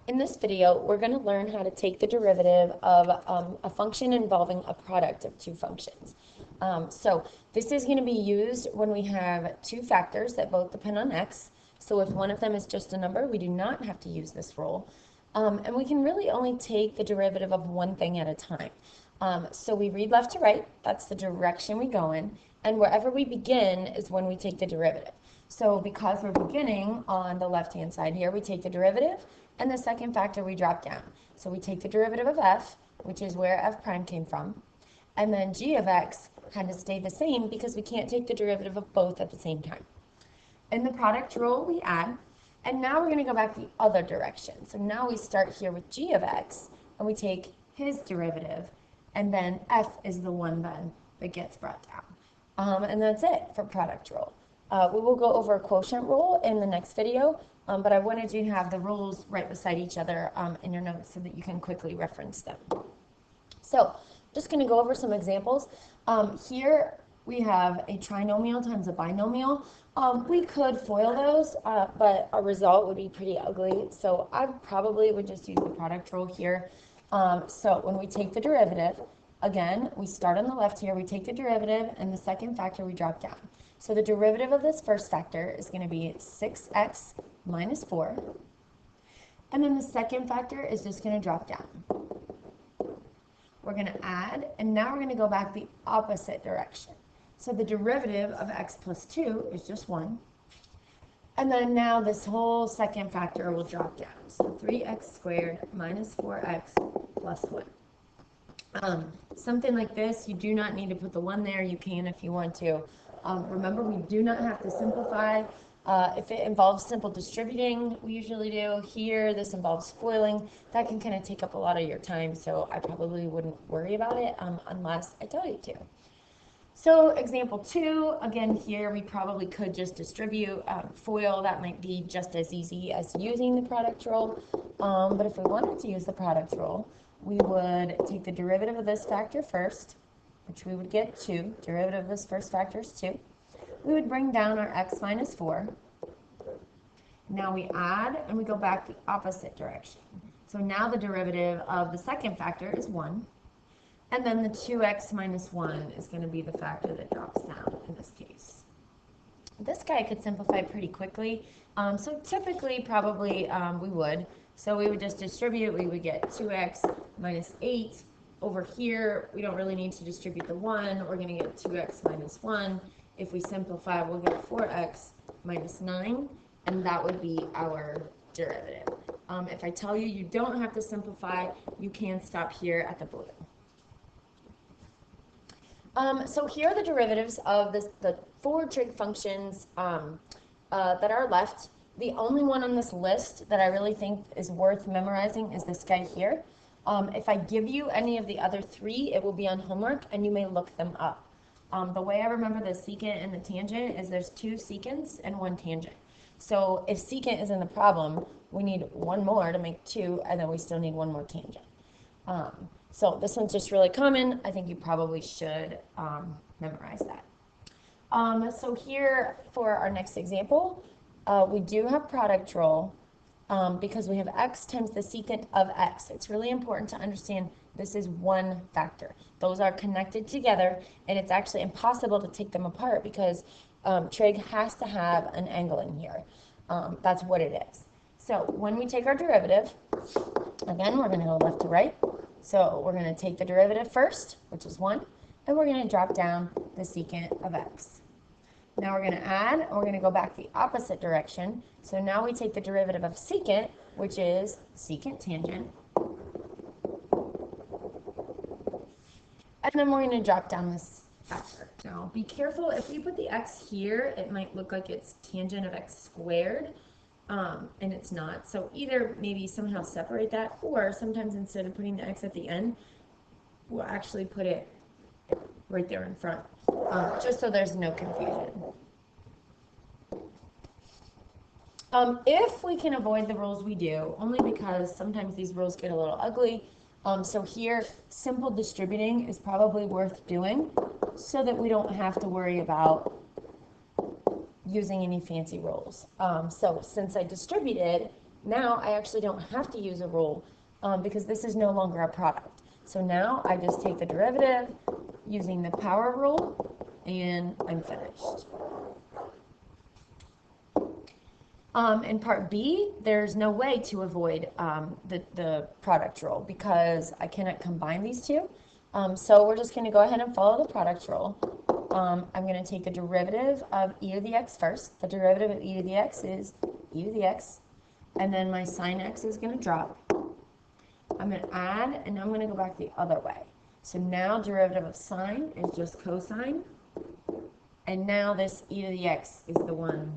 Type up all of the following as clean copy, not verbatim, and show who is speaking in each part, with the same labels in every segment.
Speaker 1: In this video, we're going to learn how to take the derivative of a function involving a product of two functions. So this is going to be used when we have two factors that both depend on x. So if one of them is just a number, we do not have to use this rule. And we can really only take the derivative of one thing at a time. So we read left to right, that's the direction we go in, and wherever we begin is when we take the derivative. So because we're beginning on the left-hand side here, we take the derivative, and the second factor we drop down. So we take the derivative of f, which is where f prime came from, and then g of x had to stay the same because we can't take the derivative of both at the same time. In the product rule, we add, and now we're going to go back the other direction. So now we start here with g of x, and we take his derivative, and then f is the one then that gets brought down. And that's it for product rule. We will go over a quotient rule in the next video, but I wanted you to have the rules right beside each other in your notes so that you can quickly reference them. So just going to go over some examples. Here we have a trinomial times a binomial. We could FOIL those, but our result would be pretty ugly. So I probably would just use the product rule here. So when we take the derivative, again, we start on the left here, we take the derivative, and the second factor we drop down. So the derivative of this first factor is going to be 6x minus 4. And then the second factor is just going to drop down. We're going to add, and now we're going to go back the opposite direction. So the derivative of x plus 2 is just 1. And then now this whole second factor will drop down. So 3x squared minus 4x plus 1. Something like this, you do not need to put the 1 there. You can if you want to. Remember, we do not have to simplify. If it involves simple distributing, we usually do. Here, this involves FOILing. That can kind of take up a lot of your time, so I probably wouldn't worry about it unless I tell you to. So example 2, again here we probably could just distribute. FOIL, that might be just as easy as using the product rule. But if we wanted to use the product rule, we would take the derivative of this factor first, which we would get 2. Derivative of this first factor is 2. We would bring down our x minus 4. Now we add, and we go back the opposite direction. So now the derivative of the second factor is 1. And then the 2x minus 1 is going to be the factor that drops down in this case. This guy could simplify pretty quickly. So typically, probably we would. So we would just distribute. We would get 2x minus 8. Over here, we don't really need to distribute the 1. We're going to get 2x minus 1. If we simplify, we'll get 4x minus 9. And that would be our derivative. If I tell you you don't have to simplify, you can stop here at the blue. So here are the derivatives of the 4 trig functions that are left. The only one on this list that I really think is worth memorizing is this guy here. If I give you any of the other 3, it will be on homework, and you may look them up. The way I remember the secant and the tangent is there's 2 secants and 1 tangent. So if secant is in the problem, we need 1 more to make 2, and then we still need 1 more tangent. So this one's just really common. I think you probably should memorize that. So here for our next example, we do have product rule because we have x times the secant of x. It's really important to understand this is one factor. Those are connected together, and it's actually impossible to take them apart because trig has to have an angle in here. That's what it is. So when we take our derivative, again, we're going to go left to right. So we're going to take the derivative first, which is 1, and we're going to drop down the secant of x. Now we're going to add, and we're going to go back the opposite direction. So now we take the derivative of secant, which is secant tangent. And then we're going to drop down this factor. Now be careful, if we put the x here, it might look like it's tangent of x squared. And it's not. So either maybe somehow separate that, or sometimes instead of putting the x at the end, we'll actually put it right there in front, just so there's no confusion. If we can avoid the rules, we do, only because sometimes these rules get a little ugly. So here, simple distributing is probably worth doing so that we don't have to worry about using any fancy rules. So since I distributed, Now I actually don't have to use a rule because this is no longer a product. So now I just take the derivative using the power rule and I'm finished. In part B, there's no way to avoid the product rule because I cannot combine these two. So we're just going to go ahead and follow the product rule. I'm going to take the derivative of e to the x first. The derivative of e to the x is e to the x. And then my sine x is going to drop. I'm going to add, and now I'm going to go back the other way. So now derivative of sine is just cosine. And now this e to the x is the one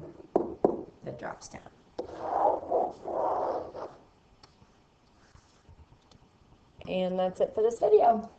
Speaker 1: that drops down. And that's it for this video.